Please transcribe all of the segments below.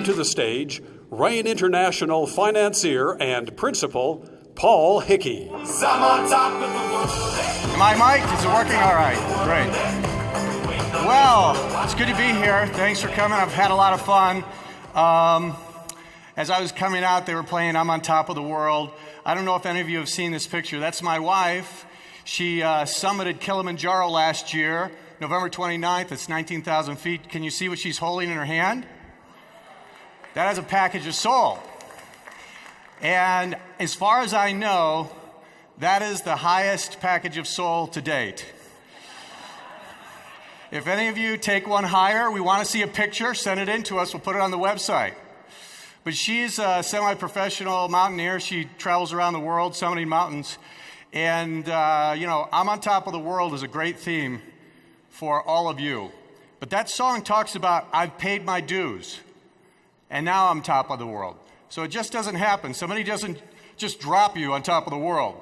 welcome to the stage Rain International financier and principal, Paul Hickey. Am I mic'd? Is it working all right? Great. Well, it's good to be here. Thanks for coming. I've had a lot of fun. As I was coming out, they were playing I'm on Top of the World. I don't know if any of you have seen this picture. That's my wife. She summited Kilimanjaro last year, November 29th. It's 19,000 feet. Can you see what she's holding in her hand? That has a package of soul. And as far as I know, that is the highest package of soul to date. If any of you take one higher, we want to see a picture, send it in to us. We'll put it on the website. But she's a semi-professional mountaineer. She travels around the world summiting mountains. And, I'm on Top of the World is a great theme for all of you. But that song talks about I've paid my dues, and now I'm top of the world. So it just doesn't happen. Somebody doesn't just drop you on top of the world.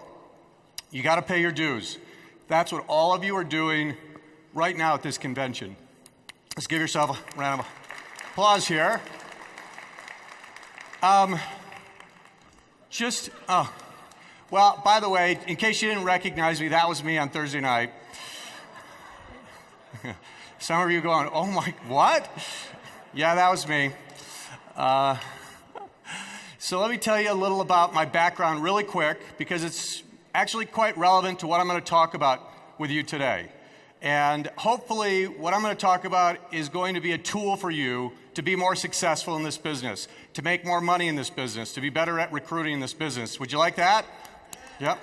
You got to pay your dues. That's what all of you are doing right now at this convention. Let's give yourself a round of applause here. Well, by the way, in case you didn't recognize me, that was me on Thursday night. Some of you going, oh my, what? Yeah, that was me. So let me tell you a little about my background really quick, because it's actually quite relevant to what I'm going to talk about with you today. And hopefully what I'm going to talk about is going to be a tool for you to be more successful in this business, to make more money in this business, to be better at recruiting in this business. Would you like that? Yep.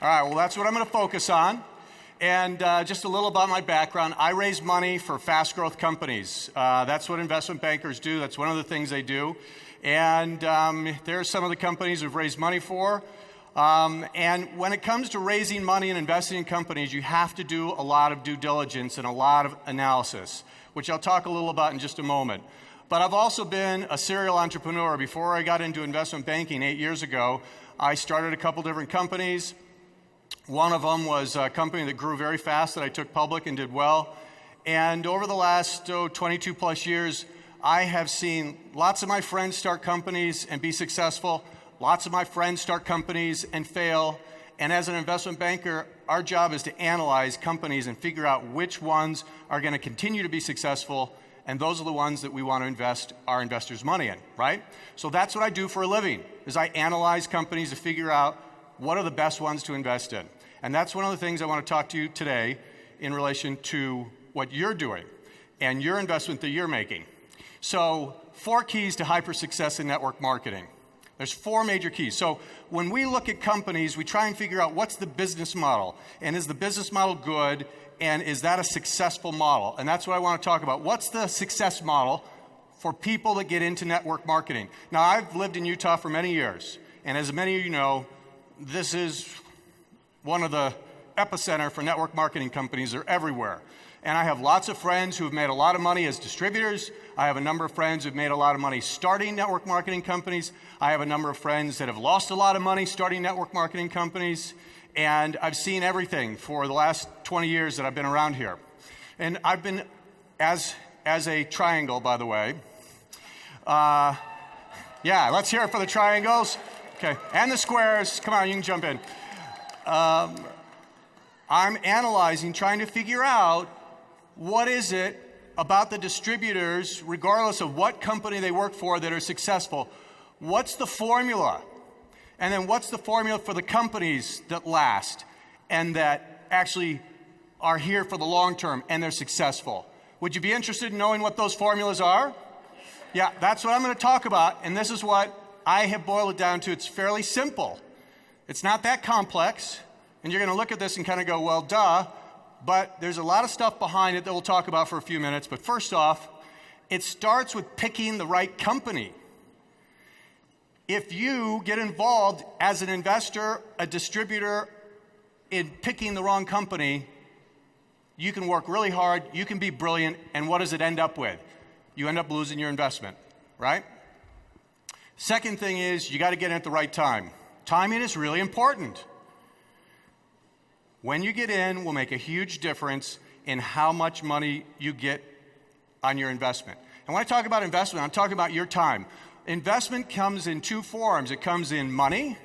All right, well, that's what I'm going to focus on. And just a little about my background. I raise money for fast growth companies. That's what investment bankers do. That's one of the things they do. And there are some of the companies we've raised money for. And when it comes to raising money and investing in companies, you have to do a lot of due diligence and a lot of analysis, which I'll talk a little about in just a moment. But I've also been a serial entrepreneur. Before I got into investment banking 8 years ago, I started a couple different companies. One of them was a company that grew very fast that I took public and did well. And over the last 22 plus years, I have seen lots of my friends start companies and be successful. Lots of my friends start companies and fail. And as an investment banker, our job is to analyze companies and figure out which ones are going to continue to be successful. And those are the ones that we want to invest our investors' money in, right? So that's what I do for a living, is I analyze companies to figure out what are the best ones to invest in. And that's one of the things I want to talk to you today in relation to what you're doing and your investment that you're making. So 4 keys to hyper success in network marketing. There's 4 major keys. So when we look at companies, we try and figure out what's the business model, and is the business model good, and is that a successful model? And that's what I want to talk about. What's the success model for people that get into network marketing? Now, I've lived in Utah for many years, and as many of you know, this is one of the epicenter for network marketing companies. They're everywhere. And I have lots of friends who have made a lot of money as distributors. I have a number of friends who've made a lot of money starting network marketing companies. I have a number of friends that have lost a lot of money starting network marketing companies. And I've seen everything for the last 20 years that I've been around here. And I've been, as a triangle, by the way. Yeah, let's hear it for the triangles. Okay, and the squares. Come on, you can jump in. I'm analyzing, trying to figure out what is it about the distributors, regardless of what company they work for, that are successful. What's the formula? And then what's the formula for the companies that last and that actually are here for the long term and they're successful? Would you be interested in knowing what those formulas are? Yeah, that's what I'm going to talk about, and this is what I have boiled it down to. It's fairly simple. It's not that complex, and you're going to look at this and kind of go, well, duh, but there's a lot of stuff behind it that we'll talk about for a few minutes. But first off, it starts with picking the right company. If you get involved as an investor, a distributor, in picking the wrong company, you can work really hard, you can be brilliant, and what does it end up with? You end up losing your investment, right? Second thing is, you got to get in at the right time. Timing is really important. When you get in will make a huge difference in how much money you get on your investment. And when I talk about investment, I'm talking about your time. Investment comes in two forms. It comes in money,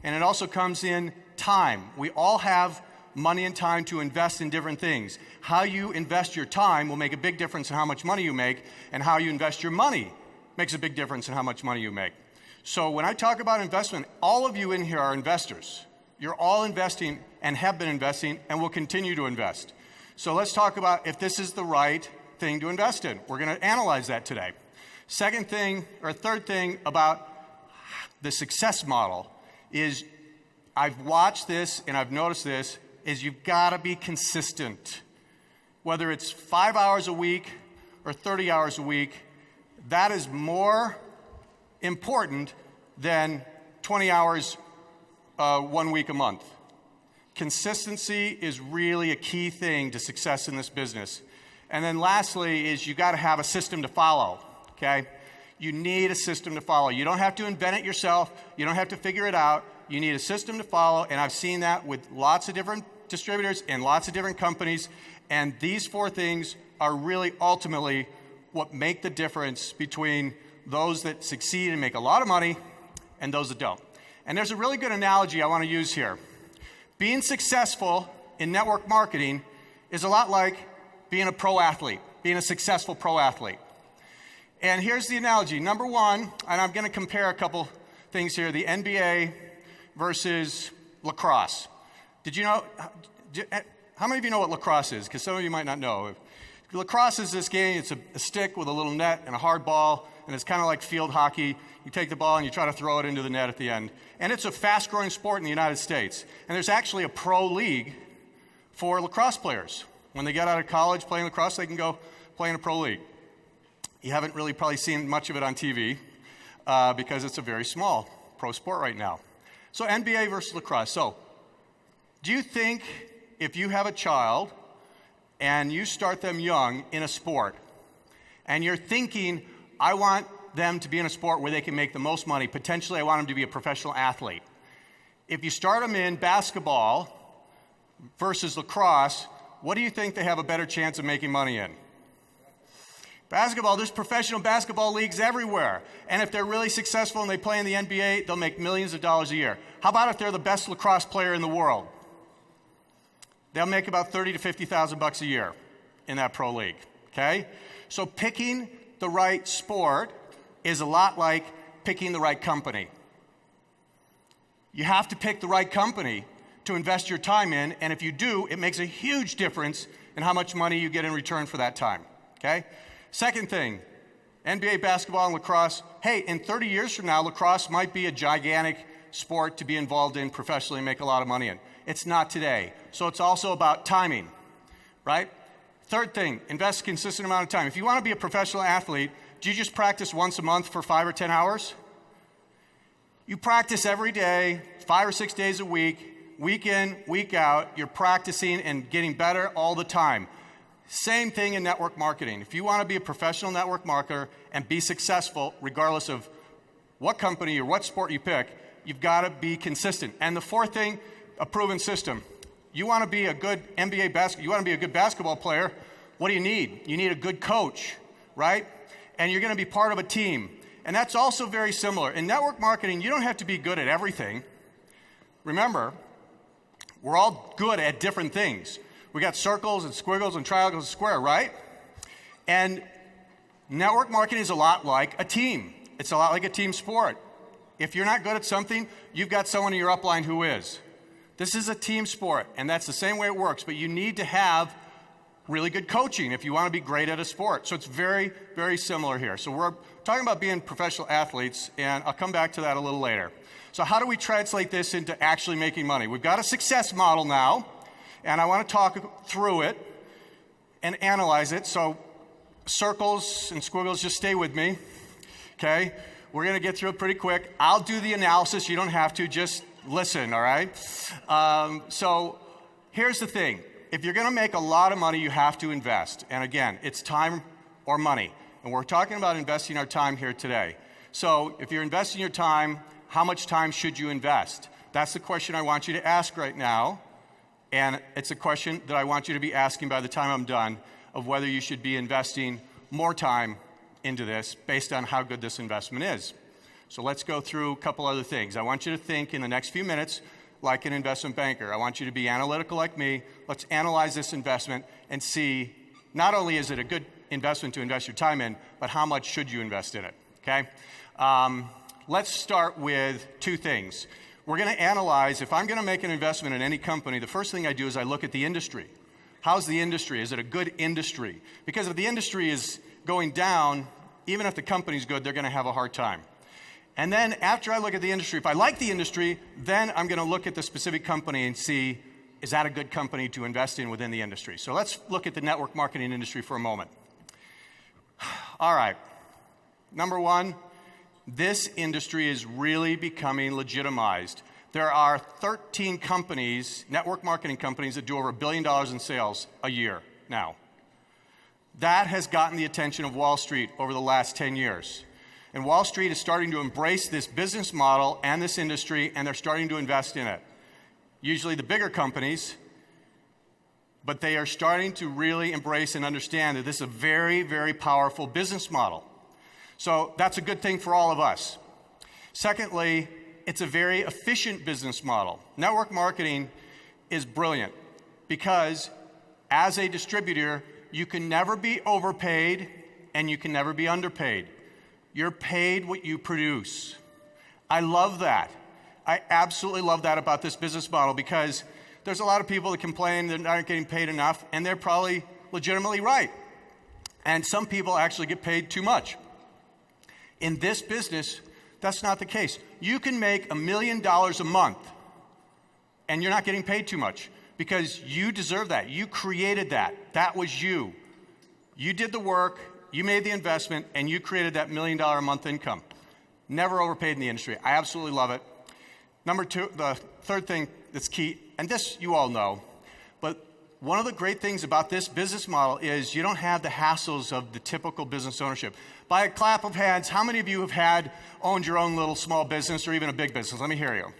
and it also comes in time. We all have money and time to invest in different things. How you invest your time will make a big difference in how much money you make, and how you invest your money makes a big difference in how much money you make. So when I talk about investment, all of you in here are investors. You're all investing and have been investing and will continue to invest. So let's talk about if this is the right thing to invest in. We're going to analyze that today. Third thing about the success model is I've watched this and I've noticed this, is you've got to be consistent. Whether it's 5 hours a week or 30 hours a week, that is more important than 20 hours 1 week a month. Consistency is really a key thing to success in this business. And then lastly is you got to have a system to follow, okay? You need a system to follow. You don't have to invent it yourself. You don't have to figure it out. You need a system to follow, and I've seen that with lots of different distributors and lots of different companies, and these four things are really ultimately what make the difference between those that succeed and make a lot of money and those that don't. And there's a really good analogy I want to use here. Being successful in network marketing is a lot like being a pro athlete, being a successful pro athlete. And here's the analogy. Number one, and I'm going to compare a couple things here, the NBA versus lacrosse. Did you know, how many of you know what lacrosse is? Because some of you might not know. Lacrosse is this game, it's a stick with a little net and a hard ball, and it's kind of like field hockey. You take the ball and you try to throw it into the net at the end. And it's a fast-growing sport in the United States. And there's actually a pro league for lacrosse players. When they get out of college playing lacrosse, they can go play in a pro league. You haven't really probably seen much of it on TV because it's a very small pro sport right now. So NBA versus lacrosse. So do you think if you have a child and you start them young in a sport and you're thinking, I want them to be in a sport where they can make the most money, potentially I want them to be a professional athlete. If you start them in basketball versus lacrosse, what do you think they have a better chance of making money in? Basketball, there's professional basketball leagues everywhere. And if they're really successful and they play in the NBA, they'll make millions of dollars a year. How about if they're the best lacrosse player in the world? They'll make about $30,000 to $50,000 a year in that pro league, okay? So picking the right sport is a lot like picking the right company. You have to pick the right company to invest your time in, and if you do, it makes a huge difference in how much money you get in return for that time, okay? Second thing, NBA basketball and lacrosse. Hey, in 30 years from now, lacrosse might be a gigantic sport to be involved in professionally and make a lot of money in. It's not today. So it's also about timing, right? Third thing, invest a consistent amount of time. If you want to be a professional athlete, do you just practice once a month for 5 or 10 hours? You practice every day, 5 or 6 days a week, week in, week out. You're practicing and getting better all the time. Same thing in network marketing. If you want to be a professional network marketer and be successful, regardless of what company or what sport you pick, you've got to be consistent. And the fourth thing, a proven system. You want to be a good you want to be a good basketball player, what do you need? You need a good coach, right? And you're going to be part of a team. And that's also very similar. In network marketing, you don't have to be good at everything. Remember, we're all good at different things. We got circles and squiggles and triangles and square, right? And network marketing is a lot like a team. It's a lot like a team sport. If you're not good at something, you've got someone in your upline who is. This is a team sport, and that's the same way it works, but you need to have really good coaching if you want to be great at a sport. So it's very, very similar here. So we're talking about being professional athletes, and I'll come back to that a little later. So how do we translate this into actually making money? We've got a success model now, and I want to talk through it and analyze it. So circles and squiggles, just stay with me, okay? We're going to get through it pretty quick. I'll do the analysis. You don't have to. Just listen, all right? So here's the thing. If you're going to make a lot of money, you have to invest. And again, it's time or money. And we're talking about investing our time here today. So if you're investing your time, how much time should you invest? That's the question I want you to ask right now. And it's a question that I want you to be asking by the time I'm done of whether you should be investing more time into this based on how good this investment is. So let's go through a couple other things. I want you to think in the next few minutes like an investment banker. I want you to be analytical like me. Let's analyze this investment and see not only is it a good investment to invest your time in, but how much should you invest in it, okay? Let's start with two things. We're going to analyze, if I'm going to make an investment in any company, the first thing I do is I look at the industry. How's the industry? Is it a good industry? Because if the industry is going down, even if the company's good, they're going to have a hard time. And then after I look at the industry, if I like the industry, then I'm going to look at the specific company and see, is that a good company to invest in within the industry? So let's look at the network marketing industry for a moment. All right. Number one, this industry is really becoming legitimized. There are 13 companies, network marketing companies, that do over $1 billion in sales a year now. That has gotten the attention of Wall Street over the last 10 years. And Wall Street is starting to embrace this business model and this industry, and they're starting to invest in it. Usually the bigger companies, but they are starting to really embrace and understand that this is a very, very powerful business model. So that's a good thing for all of us. Secondly, it's a very efficient business model. Network marketing is brilliant because as a distributor, you can never be overpaid and you can never be underpaid. You're paid what you produce. I love that. I absolutely love that about this business model because there's a lot of people that complain that aren't getting paid enough, and they're probably legitimately right. And some people actually get paid too much. In this business, that's not the case. You can make $1 million a month, and you're not getting paid too much because you deserve that. You created that. That was you. You did the work, you made the investment, and you created that $1 million a month income. Never overpaid in the industry. I absolutely love it. Number two, the third thing that's key, and this you all know, but one of the great things about this business model is you don't have the hassles of the typical business ownership. By a clap of hands, how many of you have owned your own little small business or even a big business? Let me hear you.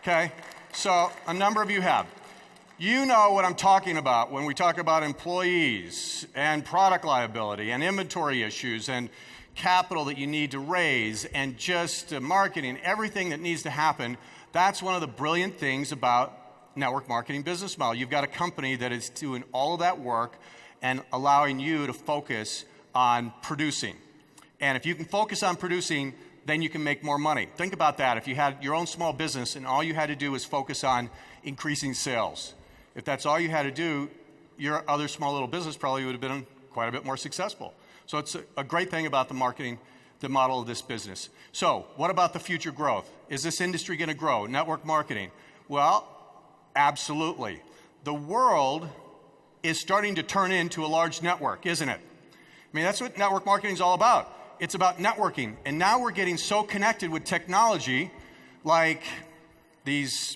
Okay, so a number of you have. You know what I'm talking about when we talk about employees and product liability and inventory issues and capital that you need to raise and just marketing, everything that needs to happen. That's one of the brilliant things about network marketing business model. You've got a company that is doing all of that work and allowing you to focus on producing. And if you can focus on producing, then you can make more money. Think about that. If you had your own small business and all you had to do was focus on increasing sales, if that's all you had to do, your other small little business probably would have been quite a bit more successful. So it's a great thing about the marketing, the model of this business. So what about the future growth? Is this industry going to grow? Network marketing? Well, absolutely. The world is starting to turn into a large network, isn't it? I mean, that's what network marketing is all about. It's about networking. And now we're getting so connected with technology like these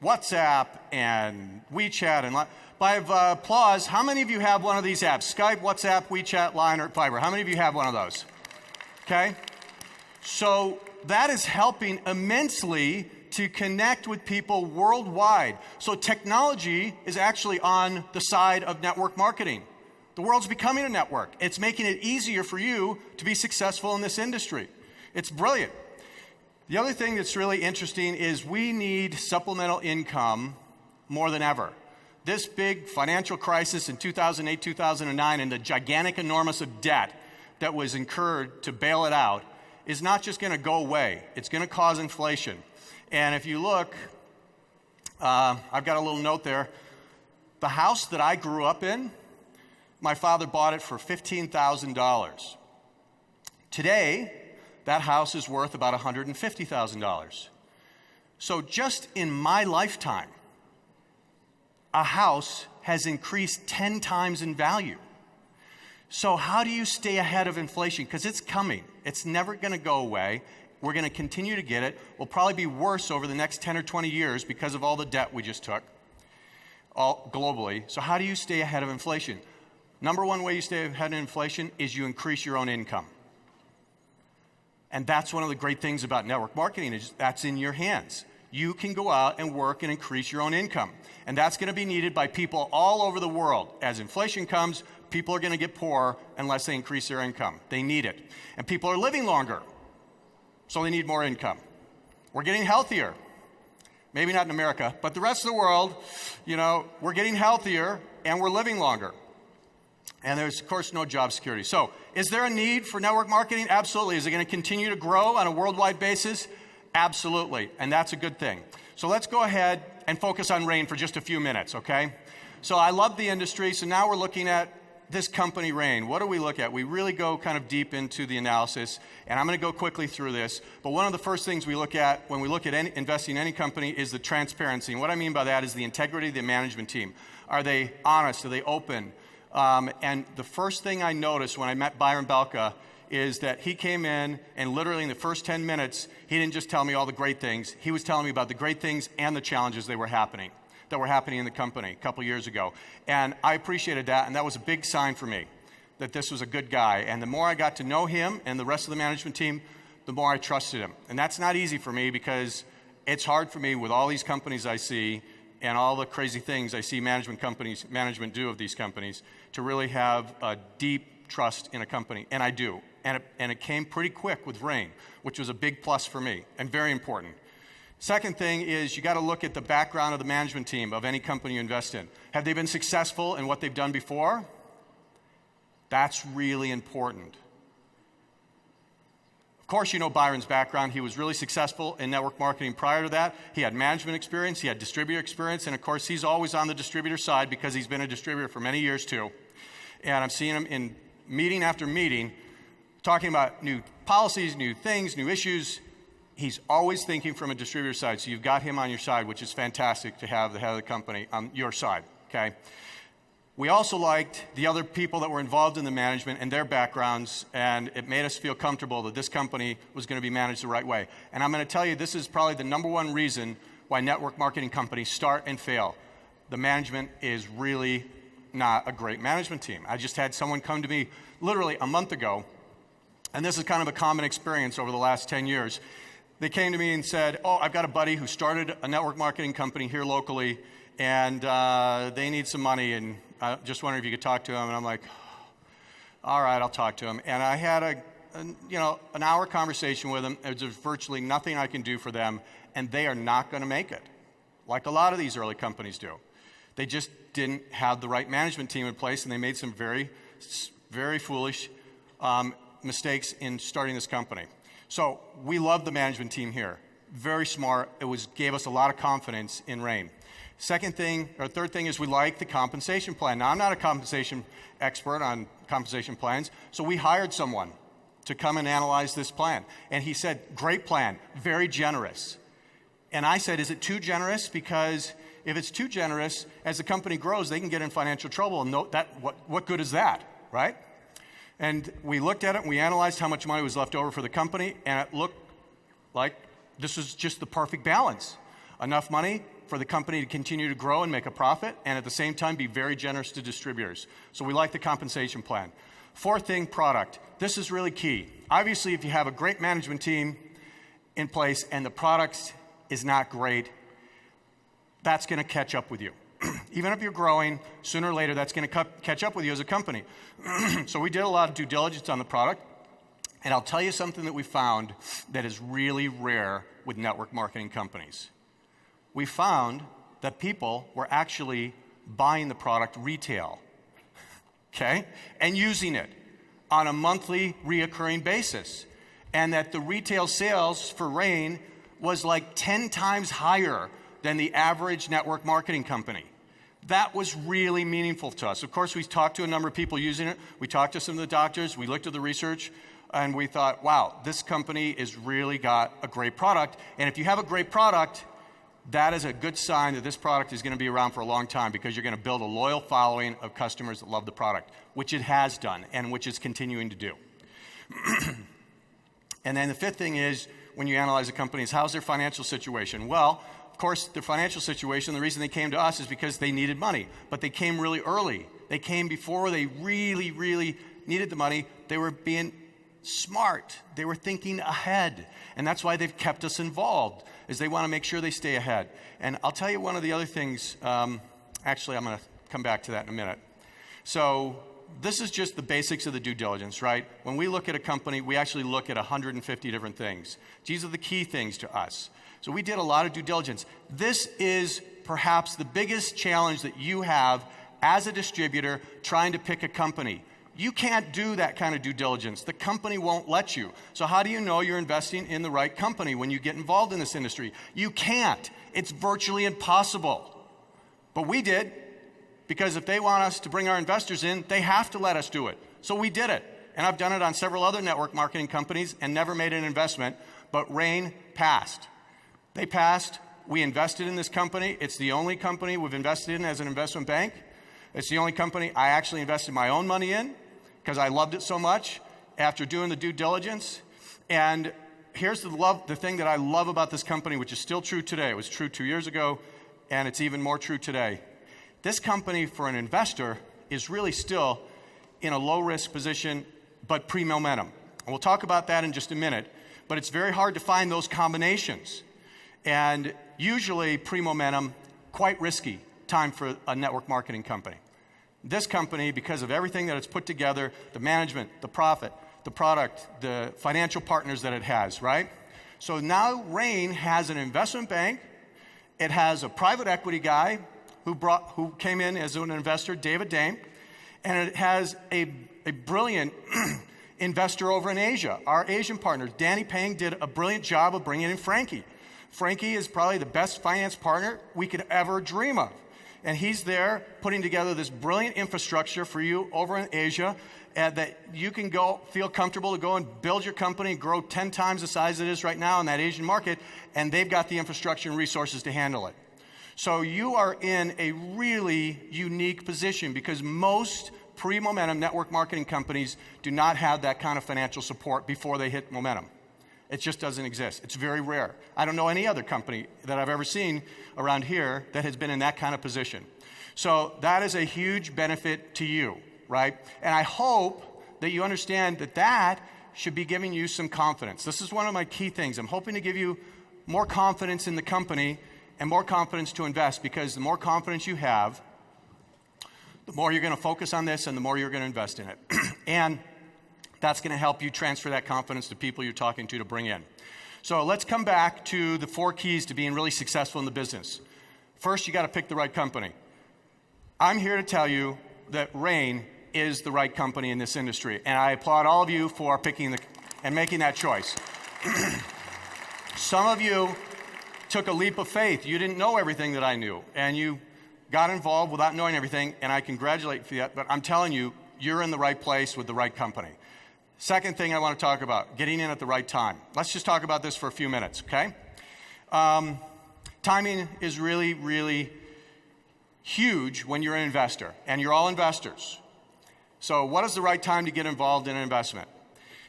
WhatsApp and WeChat and by applause, how many of you have one of these apps? Skype, WhatsApp, WeChat, Line, or Fiverr. How many of you have one of those? Okay? So that is helping immensely to connect with people worldwide. So technology is actually on the side of network marketing. The world's becoming a network. It's making it easier for you to be successful in this industry. It's brilliant. The other thing that's really interesting is we need supplemental income more than ever. This big financial crisis in 2008, 2009, and the gigantic enormous of debt that was incurred to bail it out is not just going to go away. It's going to cause inflation. And if you look, I've got a little note there. The house that I grew up in, my father bought it for $15,000. Today, that house is worth about $150,000. So just in my lifetime, a house has increased 10 times in value. So how do you stay ahead of inflation? Because it's coming. It's never going to go away. We're going to continue to get it. We'll probably be worse over the next 10 or 20 years because of all the debt we just took all globally. So how do you stay ahead of inflation? Number one way you stay ahead of inflation is you increase your own income. And that's one of the great things about network marketing is that's in your hands. You can go out and work and increase your own income. And that's going to be needed by people all over the world. As inflation comes, People are going to get poor unless they increase their income. They need it. And people are living longer, so they need more income. We're getting healthier. Maybe not in America, but the rest of the world, we're getting healthier and we're living longer. And there's, of course, no job security. So is there a need for network marketing? Absolutely. Is it going to continue to grow on a worldwide basis? Absolutely. And that's a good thing. So let's go ahead and focus on Rain for just a few minutes, okay? So I love the industry. So now we're looking at this company, Rain. What do we look at? We really go kind of deep into the analysis, and I'm going to go quickly through this. But one of the first things we look at when we look at investing in any company is the transparency. And what I mean by that is the integrity of the management team. Are they honest? Are they open? And the first thing I noticed when I met Byron Belka is that he came in and literally in the first 10 minutes, he didn't just tell me all the great things. He was telling me about the great things and the challenges that were happening in the company a couple years ago. And I appreciated that, and that was a big sign for me that this was a good guy. And the more I got to know him and the rest of the management team, the more I trusted him. And that's not easy for me because it's hard for me with all these companies I see and all the crazy things I see management do of these companies to really have a deep trust in a company. And I do. And it came pretty quick with Rain, which was a big plus for me and very important. Second thing is you got to look at the background of the management team of any company you invest in. Have they been successful in what they've done before? That's really important. Of course, you know Byron's background. He was really successful in network marketing prior to that. He had management experience, he had distributor experience, and of course, he's always on the distributor side because he's been a distributor for many years too. And I'm seeing him in meeting after meeting talking about new policies, new things, new issues. He's always thinking from a distributor side, so you've got him on your side, which is fantastic to have the head of the company on your side, okay? We also liked the other people that were involved in the management and their backgrounds, and it made us feel comfortable that this company was going to be managed the right way. And I'm going to tell you, this is probably the number one reason why network marketing companies start and fail. The management is really not a great management team. I just had someone come to me literally a month ago, and this is kind of a common experience over the last 10 years. They came to me and said, I've got a buddy who started a network marketing company here locally, and they need some money, and I just wondering if you could talk to him. And I'm like, all right, I'll talk to him. And I had an hour conversation with him. There's virtually nothing I can do for them, and they are not going to make it, like a lot of these early companies do. They just didn't have the right management team in place, and they made some very, very foolish mistakes in starting this company. So we love the management team here. Very smart. It gave us a lot of confidence in Rain. Third thing is we like the compensation plan. Now, I'm not a compensation expert on compensation plans, so we hired someone to come and analyze this plan. And he said, great plan, very generous. And I said, is it too generous? Because if it's too generous, as the company grows, they can get in financial trouble. And what good is that, right? And we looked at it, and we analyzed how much money was left over for the company, and it looked like this was just the perfect balance. Enough money for the company to continue to grow and make a profit, and at the same time be very generous to distributors. So we like the compensation plan. Fourth thing, product. This is really key. Obviously, if you have a great management team in place and the product is not great, that's going to catch up with you. Even if you're growing, sooner or later, that's going to catch up with you as a company. So we did a lot of due diligence on the product, and I'll tell you something that we found that is really rare with network marketing companies. We found that people were actually buying the product retail, okay, and using it on a monthly reoccurring basis, and that the retail sales for Rain was like 10 times higher than the average network marketing company. That was really meaningful to us. Of course, we talked to a number of people using it. We talked to some of the doctors. We looked at the research, and we thought, wow, this company has really got a great product. And if you have a great product, that is a good sign that this product is going to be around for a long time because you're going to build a loyal following of customers that love the product, which it has done and which it's continuing to do. And then the fifth thing is when you analyze a company is how's their financial situation? Well, of course, their financial situation, the reason they came to us is because they needed money, but they came really early. They came before they really, really needed the money. They were being smart. They were thinking ahead, and that's why they've kept us involved, is they want to make sure they stay ahead. And I'll tell you one of the other things, actually, I'm going to come back to that in a minute. So this is just the basics of the due diligence, right? When we look at a company, we actually look at 150 different things. These are the key things to us. So we did a lot of due diligence. This is perhaps the biggest challenge that you have as a distributor trying to pick a company. You can't do that kind of due diligence. The company won't let you. So how do you know you're investing in the right company when you get involved in this industry? You can't. It's virtually impossible. But we did, because if they want us to bring our investors in, they have to let us do it. So we did it. And I've done it on several other network marketing companies and never made an investment, but Rain passed. They passed. We invested in this company. It's the only company we've invested in as an investment bank. It's the only company I actually invested my own money in because I loved it so much after doing the due diligence. And here's the thing that I love about this company, which is still true today. It was true 2 years ago, and it's even more true today. This company, for an investor, is really still in a low-risk position, but pre-momentum. And we'll talk about that in just a minute. But it's very hard to find those combinations. And usually, pre-momentum, quite risky time for a network marketing company. This company, because of everything that it's put together, the management, the profit, the product, the financial partners that it has, right? So now Rain has an investment bank. It has a private equity guy who came in as an investor, David Dame, and it has a brilliant investor over in Asia. Our Asian partner, Danny Pang, did a brilliant job of bringing in Frankie. Frankie is probably the best finance partner we could ever dream of. And he's there putting together this brilliant infrastructure for you over in Asia that you can go feel comfortable to go and build your company, grow 10 times the size it is right now in that Asian market, and they've got the infrastructure and resources to handle it. So you are in a really unique position because most pre-momentum network marketing companies do not have that kind of financial support before they hit momentum. It just doesn't exist. It's very rare. I don't know any other company that I've ever seen around here that has been in that kind of position. So that is a huge benefit to you, right? And I hope that you understand that that should be giving you some confidence. This is one of my key things. I'm hoping to give you more confidence in the company and more confidence to invest, because the more confidence you have, the more you're going to focus on this and the more you're going to invest in it. And that's going to help you transfer that confidence to people you're talking to bring in. So let's come back to the 4 keys to being really successful in the business. First, you got to pick the right company. I'm here to tell you that Rain is the right company in this industry, and I applaud all of you for picking and making that choice. Some of you took a leap of faith. You didn't know everything that I knew, and you got involved without knowing everything, and I congratulate you for that, but I'm telling you, you're in the right place with the right company. Second thing I want to talk about, getting in at the right time. Let's just talk about this for a few minutes, okay? Timing is really, really huge when you're an investor, and you're all investors. So what is the right time to get involved in an investment?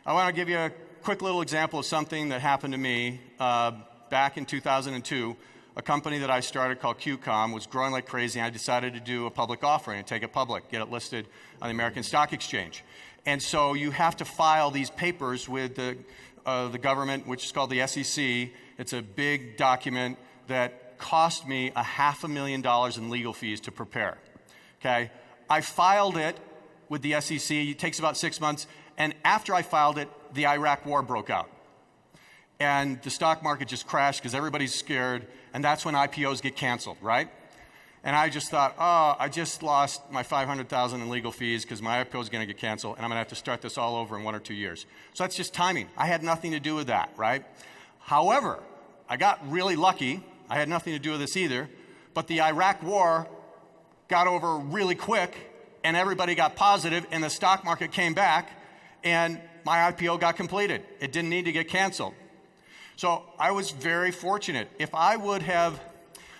I want to give you a quick little example of something that happened to me back in 2002. A company that I started called QCOM was growing like crazy, and I decided to do a public offering and take it public, get it listed on the American Stock Exchange. And so you have to file these papers with the government, which is called the SEC. It's a big document that cost me $500,000 in legal fees to prepare. Okay, I filed it with the SEC. It takes about 6 months. And after I filed it, the Iraq war broke out. And the stock market just crashed because everybody's scared. And that's when IPOs get canceled, right? And I just thought, I just lost my $500,000 in legal fees because my IPO is going to get canceled, and I'm going to have to start this all over in 1 or 2 years. So that's just timing. I had nothing to do with that, right? However, I got really lucky. I had nothing to do with this either. But the Iraq war got over really quick, and everybody got positive, and the stock market came back, and my IPO got completed. It didn't need to get canceled. So I was very fortunate. If I would have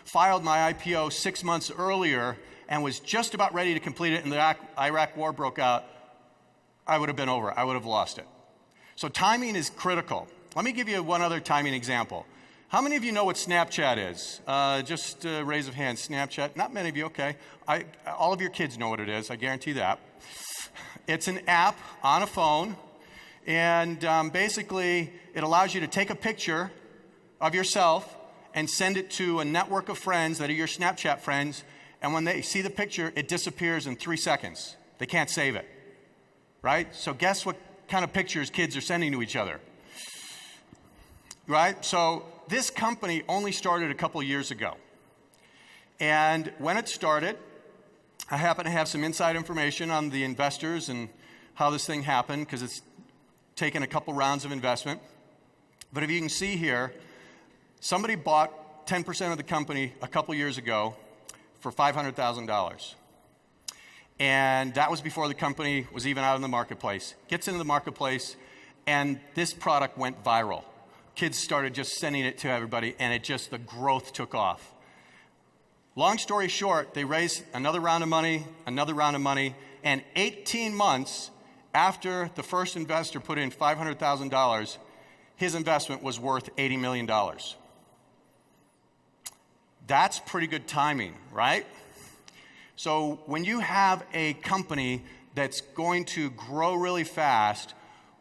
filed my IPO 6 months earlier and was just about ready to complete it and the Iraq war broke out, I would have been over. I would have lost it. So timing is critical. Let me give you one other timing example. How many of you know what Snapchat is? Just a raise of hands. Snapchat. Not many of you, okay. All of your kids know what it is. I guarantee that. It's an app on a phone, and basically it allows you to take a picture of yourself and send it to a network of friends that are your Snapchat friends, and when they see the picture, it disappears in 3 seconds. They can't save it, right? So guess what kind of pictures kids are sending to each other, right? So this company only started a couple years ago. And when it started, I happen to have some inside information on the investors and how this thing happened, because it's taken a couple rounds of investment. But if you can see here, somebody bought 10% of the company a couple years ago for $500,000. And that was before the company was even out in the marketplace. Gets into the marketplace, and this product went viral. Kids started just sending it to everybody, and the growth took off. Long story short, they raised another round of money, and 18 months after the first investor put in $500,000, his investment was worth $80 million. That's pretty good timing, right? So when you have a company that's going to grow really fast,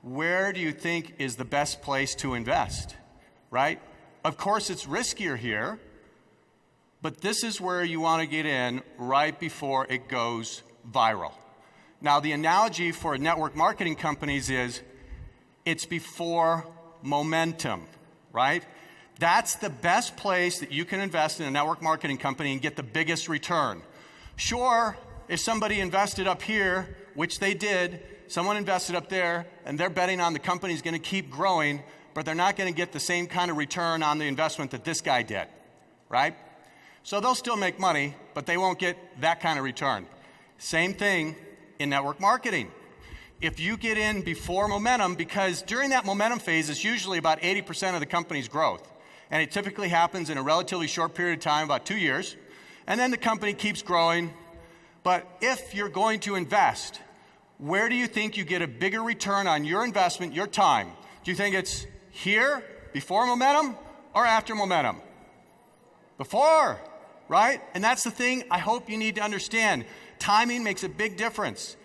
where do you think is the best place to invest, right? Of course, it's riskier here, but this is where you want to get in right before it goes viral. Now, the analogy for network marketing companies is it's before momentum, right? That's the best place that you can invest in a network marketing company and get the biggest return. Sure, if somebody invested up here, which they did, someone invested up there, and they're betting on the company's going to keep growing, but they're not going to get the same kind of return on the investment that this guy did, right? So they'll still make money, but they won't get that kind of return. Same thing in network marketing. If you get in before momentum, because during that momentum phase is usually about 80% of the company's growth, and it typically happens in a relatively short period of time, about 2 years, and then the company keeps growing. But if you're going to invest, where do you think you get a bigger return on your investment, your time? Do you think it's here, before momentum, or after momentum? Before, right? And that's the thing I hope you need to understand. Timing makes a big difference.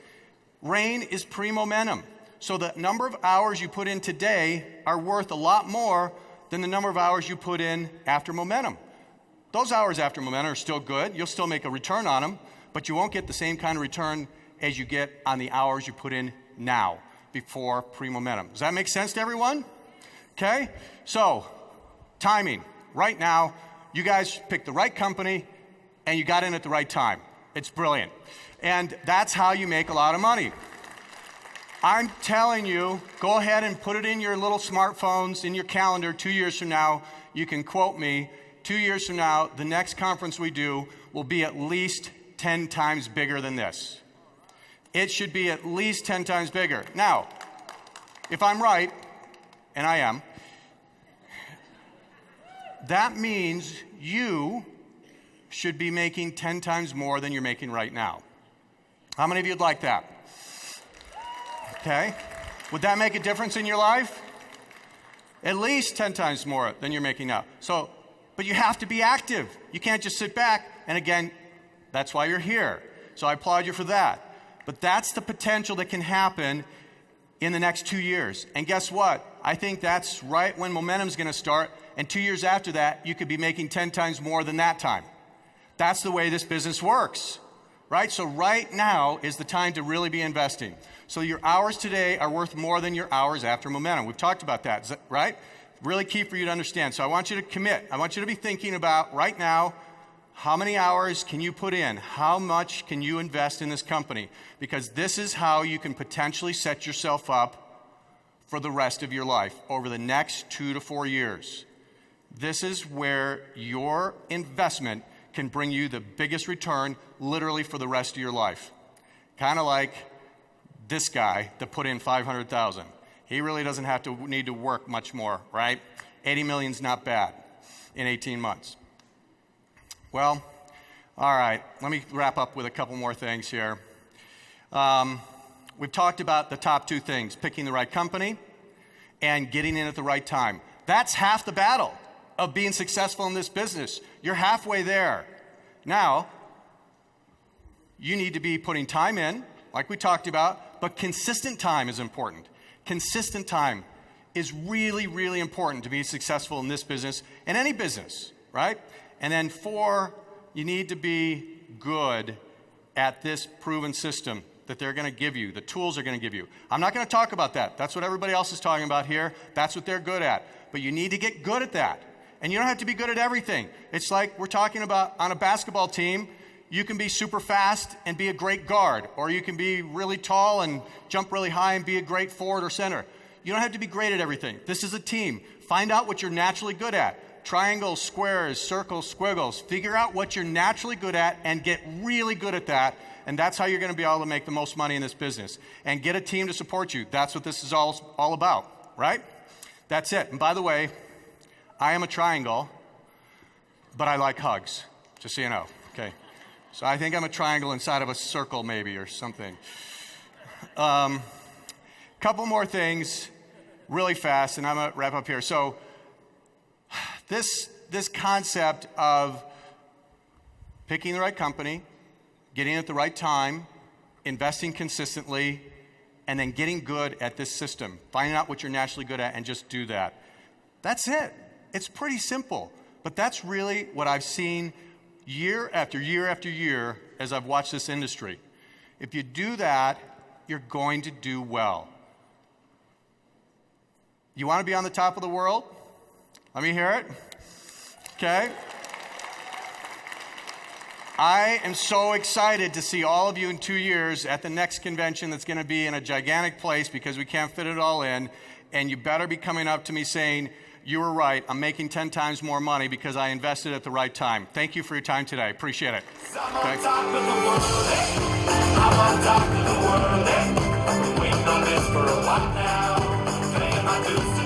Rain is pre-momentum. So the number of hours you put in today are worth a lot more than the number of hours you put in after momentum. Those hours after momentum are still good. You'll still make a return on them, but you won't get the same kind of return as you get on the hours you put in now, before pre-momentum. Does that make sense to everyone? Okay? So, timing. Right now, you guys picked the right company, and you got in at the right time. It's brilliant. And that's how you make a lot of money. I'm telling you, go ahead and put it in your little smartphones, in your calendar. 2 years from now, you can quote me. 2 years from now, the next conference we do will be at least 10 times bigger than this. It should be at least 10 times bigger. Now, if I'm right, and I am, that means you should be making 10 times more than you're making right now. How many of you would like that? Okay. Would that make a difference in your life? At least 10 times more than you're making now. So, but you have to be active. You can't just sit back. And again, that's why you're here. So I applaud you for that. But that's the potential that can happen in the next 2 years. And guess what? I think that's right when momentum's going to start. And 2 years after that, you could be making 10 times more than that time. That's the way this business works, right? So right now is the time to really be investing. So your hours today are worth more than your hours after momentum. We've talked about that, is that right? Really key for you to understand. So I want you to commit. I want you to be thinking about right now, how many hours can you put in? How much can you invest in this company? Because this is how you can potentially set yourself up for the rest of your life over the next 2 to 4 years. This is where your investment can bring you the biggest return literally for the rest of your life. Kind of like this guy that put in $500,000. He really doesn't have to need to work much more, right? 80 million's not bad in 18 months. Well, all right, let me wrap up with a couple more things here. We've talked about the top two things, picking the right company and getting in at the right time. That's half the battle of being successful in this business. You're halfway there. Now, you need to be putting time in, like we talked about, but consistent time is important. Consistent time is really, really important to be successful in this business and any business, right? And then 4, you need to be good at this proven system that they're going to give you, the tools they're going to give you. I'm not going to talk about that. That's what everybody else is talking about here. That's what they're good at. But you need to get good at that. And you don't have to be good at everything. It's like we're talking about on a basketball team, you can be super fast and be a great guard, or you can be really tall and jump really high and be a great forward or center. You don't have to be great at everything. This is a team. Find out what you're naturally good at. Triangles, squares, circles, squiggles. Figure out what you're naturally good at and get really good at that. And that's how you're going to be able to make the most money in this business. And get a team to support you. That's what this is all about, right? That's it. And by the way, I am a triangle, but I like hugs, just so you know, okay? So I think I'm a triangle inside of a circle maybe or something. Couple more things really fast, and I'm going to wrap up here. So this concept of picking the right company, getting it at the right time, investing consistently, and then getting good at this system, finding out what you're naturally good at and just do that. That's it. It's pretty simple, but that's really what I've seen year after year after year as I've watched this industry. If you do that, you're going to do well. You want to be on the top of the world? Let me hear it. Okay. I am so excited to see all of you in 2 years at the next convention that's going to be in a gigantic place because we can't fit it all in. And you better be coming up to me saying, you were right, I'm making 10 times more money because I invested at the right time. Thank you for your time today. Appreciate it. I'm on top of the world, I'm on top of the world, I've been waiting on this for a while now, paying my dues.